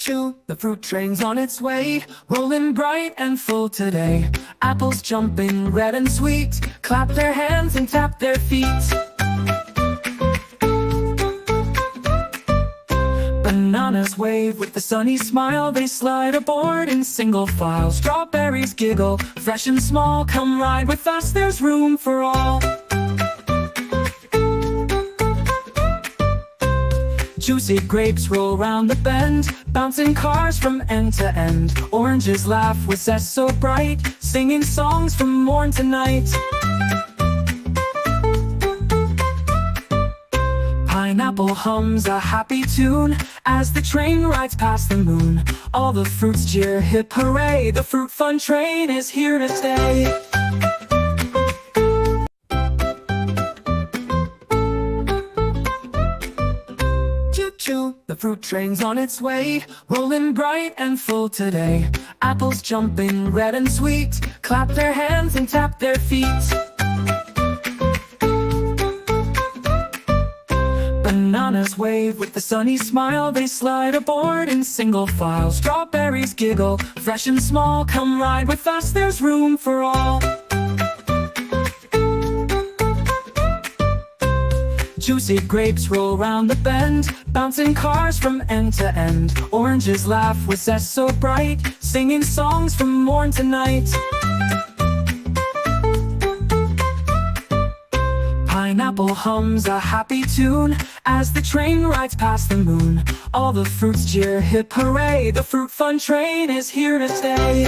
Choo-choo, the fruit train's on its way, rolling bright and full today. Apples jumping red and sweet, clap their hands and tap their feet. Bananas wave with the sunny smile, they slide aboard in single file. Strawberries giggle, fresh and small, come ride with us, there's room for all. Juicy grapes roll round the bend, bouncing cars from end to end. Oranges laugh with zest so bright, singing songs from morn to night. Pineapple hums a happy tune as the train rides past the moon. All the fruits cheer, hip hooray, the fruit fun train is here to stay. Choo-choo, the fruit train's on its way, rolling bright and full today. Apples jumping red and sweet, clap their hands and tap their feet. Bananas wave with the sunny smile, they slide aboard in single file. Strawberries giggle, fresh and small, come ride with us, there's room for all. Juicy grapes roll round the bend, bouncing cars from end to end. Oranges laugh with zest so bright, singing songs from morn to night. Pineapple hums a happy tune as the train rides past the moon. All the fruits cheer, hip hooray, the fruit fun train is here to stay.